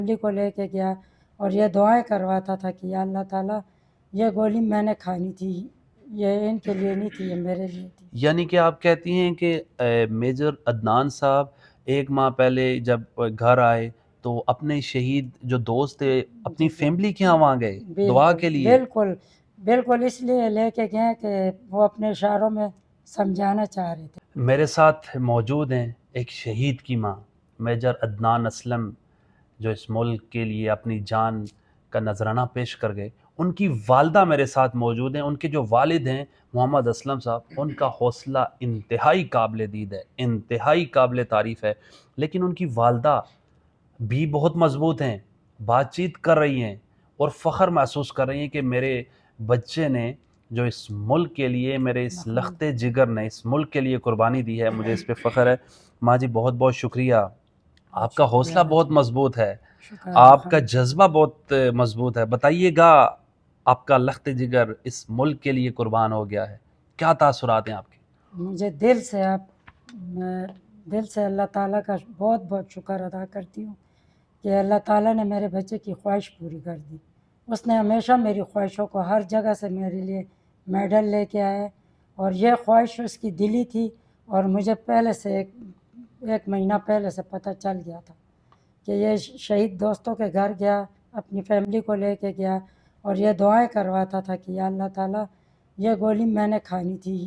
Family को लेके गया और ये दुआएं करवाता था कि या अल्लाह ताला ये गोली मैंने खानी थी, ये इनके लिए नहीं थी, ये मेरे लिए थी। यानी कि आप कहती हैं कि मेजर अदनान साहब एक माह पहले जब घर आए तो अपने शहीद जो दोस्त थे अपनी जी फैमिली के यहाँ वहाँ गए दुआ बिल्कुल के लिए। बिल्कुल बिल्कुल, इसलिए लेके गए कि वो अपने इशारों में समझाना चाह रहे थे। मेरे साथ मौजूद हैं एक शहीद की माँ मेजर अदनान असलम, जो इस मुल्क के लिए अपनी जान का नजराना पेश कर गए। उनकी वालदा मेरे साथ मौजूद हैं। उनके जो वालिद हैं मोहम्मद असलम साहब, उनका हौसला इंतहाई काबिल दीद है, इंतहाई काबिल तारीफ़ है। लेकिन उनकी वालदा भी बहुत मजबूत हैं, बातचीत कर रही हैं और फ़ख्र महसूस कर रही हैं कि मेरे बच्चे ने जो इस मुल्क के लिए, मेरे इस लखते जिगर ने इस मुल्क के लिए कुर्बानी दी है, मुझे इस पे फ़ख्र है। माँ जी बहुत बहुत शुक्रिया, आपका हौसला बहुत मजबूत है, आपका जज्बा बहुत मजबूत है। बताइएगा, आपका लखते जिगर इस मुल्क के लिए कुर्बान हो गया है, क्या तासुरात हैं आपके? मुझे मैं दिल से अल्लाह ताला का बहुत बहुत शुक्र अदा करती हूँ कि अल्लाह ताला ने मेरे बच्चे की ख्वाहिश पूरी कर दी। उसने हमेशा मेरी ख्वाहिशों को हर जगह से मेरे लिए मेडल लेके आया और ये ख्वाहिश उसकी दिली थी और मुझे पहले से एक महीना पहले से पता चल गया था कि ये शहीद दोस्तों के घर गया, अपनी फैमिली को लेके गया और ये दुआएं करवाता था कि या अल्लाह ताला ये गोली मैंने खानी थी,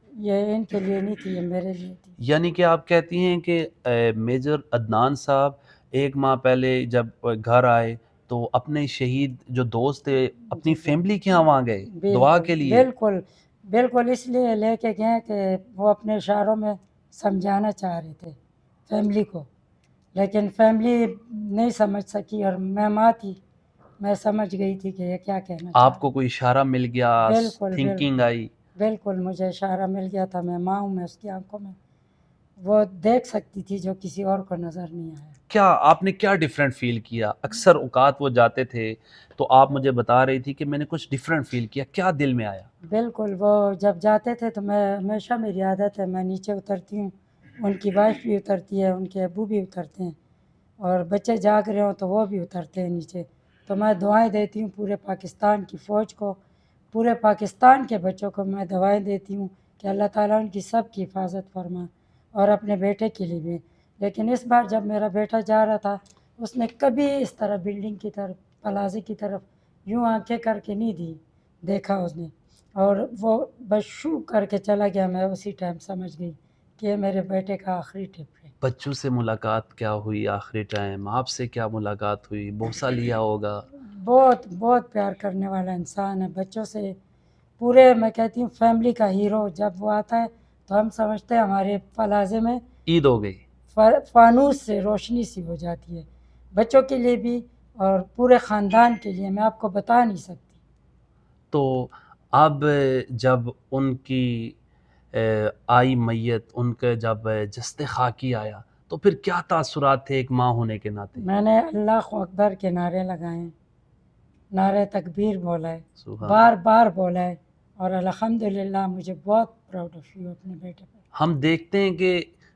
ये इनके लिए नहीं थी, ये मेरे लिए थी। यानी कि आप कहती हैं कि मेजर अदनान साहब एक माह पहले जब घर आए तो अपने शहीद जो दोस्त थे अपनी फैमिली के यहाँ वहाँ गए दुआ के लिए। बिल्कुल बिल्कुल, इसलिए लेके गए कि वो अपने इशारों में समझाना चाह रहे थे फैमिली को, लेकिन फैमिली नहीं समझ सकी और मैं माँ थी, मैं समझ गई थी कि ये क्या कहना चाह आपको कोई इशारा मिल गया, बिल्कुल थिंकिंग आई? बिल्कुल मुझे इशारा मिल गया था। मैं माँ हूँ, मैं उसकी आंखों में वो देख सकती थी जो किसी और को नज़र नहीं आया। क्या आपने क्या डिफरेंट फील किया? अक्सर औकात वो जाते थे तो आप मुझे बता रही थी कि मैंने कुछ डिफरेंट फील किया, क्या दिल में आया? बिल्कुल, वो जब जाते थे तो मैं हमेशा, मेरी आदत है, मैं नीचे उतरती हूँ, उनकी वाइफ भी उतरती है, उनके अब्बू भी उतरते हैं और बच्चे जाग रहे हों तो वो भी उतरते हैं नीचे। तो मैं दुआएं देती हूँ पूरे पाकिस्तान की फ़ौज को, पूरे पाकिस्तान के बच्चों को मैं दुआएं देती हूँ कि अल्लाह ताला उनकी सब की हिफाजत फरमाए और अपने बेटे के लिए भी। लेकिन इस बार जब मेरा बेटा जा रहा था, उसने कभी इस तरह बिल्डिंग की तरफ, प्लाज़े की तरफ यूँ आंखें करके नहीं दी, देखा उसने, और वो बस शू करके चला गया। मैं उसी टाइम समझ गई कि ये मेरे बेटे का आखिरी ट्रिप है। बच्चों से मुलाकात क्या हुई आखिरी टाइम? आपसे क्या मुलाकात हुई? बोसा लिया होगा? बहुत बहुत प्यार करने वाला इंसान है बच्चों से, पूरे, मैं कहती हूँ फैमिली का हीरो। जब वो आता है तो हम समझते हैं हमारे प्लाज़े में ईद हो गई। फानूस से रोशनी सी हो जाती है, बच्चों के लिए भी और पूरे ख़ानदान के लिए, मैं आपको बता नहीं सकती। तो अब जब उनकी आई मैयत, उनके जब जस्ते खाकी आया तो फिर क्या तासुरात थे एक माँ होने के नाते? मैंने अल्लाह अकबर के नारे लगाए, नारे तकबीर बोला है, सुभान। बार बार बोला है और अल्हम्दुलिल्लाह मुझे बहुत प्राउड ऑफ यू अपने बेटे पर। हम देखते हैं कि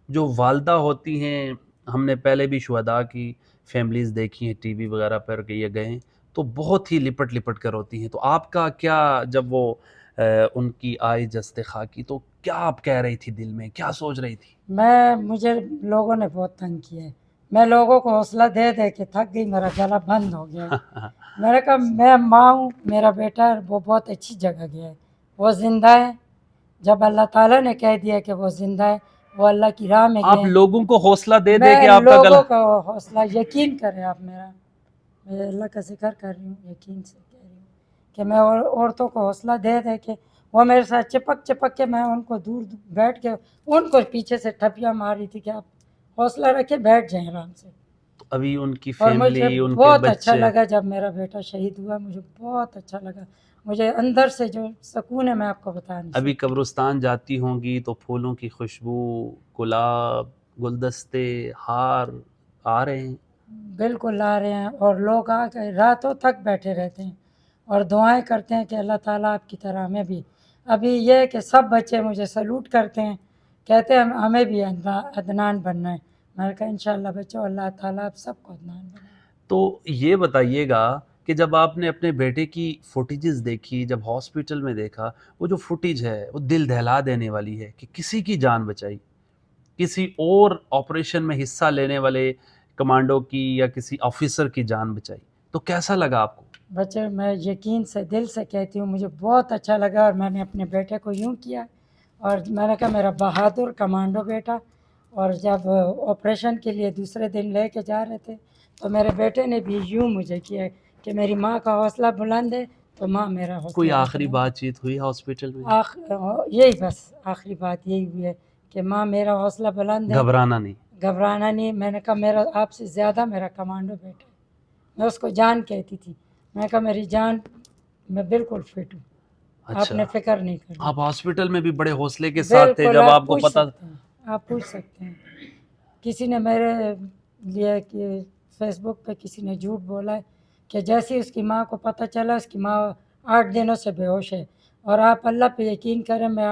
जो वालदा होती हैं, हमने पहले भी शुहदा की फैमिलीज़ देखी हैं टीवी वगैरह पर कि ये गए हैं, तो बहुत ही लिपट लिपट कर होती हैं। तो आपका क्या, जब वो उनकी आई जस्ते खाकी, तो क्या आप कह रही थी दिल में, क्या सोच रही थी? मुझे लोगों ने बहुत तंग किया है, मैं लोगों को हौसला दे दे के थक गई, मेरा गला बंद हो गया है। मैंने कहा मैं माँ हूँ, मेरा बेटा वो बहुत अच्छी जगह गया है, वो ज़िंदा है। जब अल्लाह ताला ने कह दिया कि वो ज़िंदा है, वो अल्लाह की राह में आप गए। लोगों को हौसला दे दे मैं के आपका लोगों गला। का हौसला, यकीन करें आप मेरा, मैं अल्लाह का ज़िक्र कर रही हूँ, यकीन से कह रही हूँ कि मैं औरतों को हौसला दे दे के, वो मेरे साथ चिपक चिपक के, मैं उनको दूर बैठ के उनको पीछे से ठपियाँ मार रही थी कि आप हौसला रखे, बैठ जाएं आराम से। तो अभी उनकी और मुझे फैमिली, उनके बहुत अच्छा बच्चे। लगा जब मेरा बेटा शहीद हुआ, मुझे बहुत अच्छा लगा, मुझे अंदर से जो सुकून है मैं आपको बता नहीं अभी सकती। कब्रिस्तान जाती होंगी तो फूलों की खुशबू, गुलाब, गुलदस्ते, हार आ रहे हैं? बिल्कुल ला रहे हैं और लोग आके रातों तक बैठे रहते हैं और दुआएं करते हैं कि अल्लाह ताला आपकी तरह हमें भी। अभी ये है कि सब बच्चे मुझे सलूट करते हैं, कहते हैं हमें भी अदनान बनना है। मैंने कहा इंशाअल्लाह बच्चों, अल्लाह ताला आप सबको अदनान बनाए। تو یہ بتائیے گا کہ جب آپ نے اپنے بیٹے کی فوٹیجز دیکھی، جب ہاسپٹل میں دیکھا، وہ جو فوٹیج ہے وہ دل دہلا دینے والی ہے کہ کسی کی جان بچائی، کسی اور آپریشن میں حصہ لینے والے کمانڈو کی یا کسی آفیسر کی جان بچائی، تو کیسا لگا آپ کو؟ بچے میں یقین سے دل سے کہتی ہوں مجھے بہت اچھا لگا، اور میں نے اپنے بیٹے کو یوں کیا، اور میں نے کہا میرا بہادر کمانڈو بیٹا. اور جب آپریشن کے لیے دوسرے دن لے کے جا رہے تھے تو میرے بیٹے نے بھی یوں مجھے کیا کہ میری ماں کا حوصلہ بلند ہے تو ماں میرا حوصلہ کوئی بھی آخری بلند بات چیت ہوئی ہاسپٹل میں؟ یہی بس آخری بات یہی ہوئی ہے کہ ماں میرا حوصلہ بلند ہے، گھبرانا نہیں. گھبرانا نہیں. میں نے کہا میرا آپ سے زیادہ میرا کمانڈو بیٹا ہے. میں اس کو جان کہتی تھی، میں نے کہا میری جان میں بالکل فٹ ہوں، آپ نے فکر نہیں کرنی. آپ ہاسپٹل میں بھی بڑے حوصلے کے ساتھ تھے بالکل جب آپ کو پتا؟ آپ پوچھ سکتے ہیں. کسی نے میرے لیے کہ فیس بک پہ کسی نے جھوٹ بولا ہے کہ جیسے اس کی ماں کو پتہ چلا اس کی ماں 8 دنوں سے بے ہوش ہے، اور آپ اللہ پہ یقین کریں میں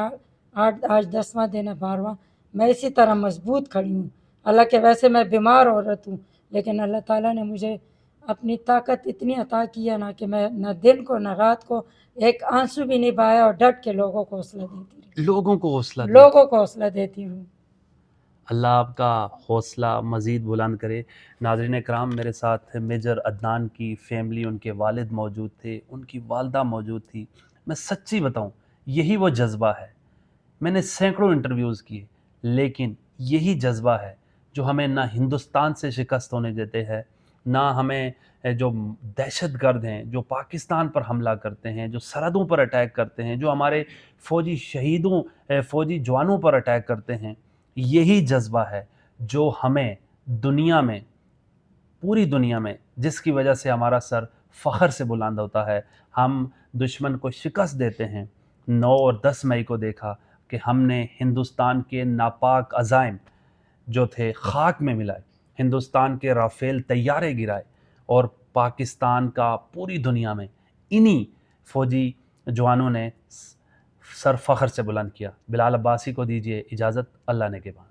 آج 10واں دن ہے 12واں، میں اسی طرح مضبوط کھڑی ہوں. اللہ کے ویسے میں بیمار عورت ہوں، لیکن اللہ تعالیٰ نے مجھے اپنی طاقت اتنی عطا کی ہے نا کہ میں نہ دن کو نہ رات کو ایک آنسو بھی نہیں بہایا، اور ڈٹ کے لوگوں کو حوصلہ دیتی رہی، لوگوں کو حوصلہ دیا. لوگوں کو حوصلہ دیتی ہوں. اللہ آپ کا حوصلہ مزید بلند کرے. ناظرین کرام، میرے ساتھ میجر عدنان کی فیملی، ان کے والد موجود تھے، ان کی والدہ موجود تھی. میں سچی بتاؤں یہی وہ جذبہ ہے. میں نے سینکڑوں انٹرویوز کیے، لیکن یہی جذبہ ہے جو ہمیں نہ ہندوستان سے شکست ہونے دیتے ہیں، نہ ہمیں جو دہشت گرد ہیں جو پاکستان پر حملہ کرتے ہیں، جو سرحدوں پر اٹیک کرتے ہیں، جو ہمارے فوجی شہیدوں فوجی جوانوں پر اٹیک کرتے ہیں، یہی جذبہ ہے جو ہمیں دنیا میں، پوری دنیا میں، جس کی وجہ سے ہمارا سر فخر سے بلند ہوتا ہے. ہم دشمن کو شکست دیتے ہیں. 9 اور 10 مئی کو دیکھا کہ ہم نے ہندوستان کے ناپاک عزائم جو تھے خاک میں ملائے، ہندوستان کے رافیل طیارے گرائے، اور پاکستان کا پوری دنیا میں انہی فوجی جوانوں نے سر فخر سے بلند کیا. بلال عباسی کو دیجیے اجازت، اللہ نے کے بعد.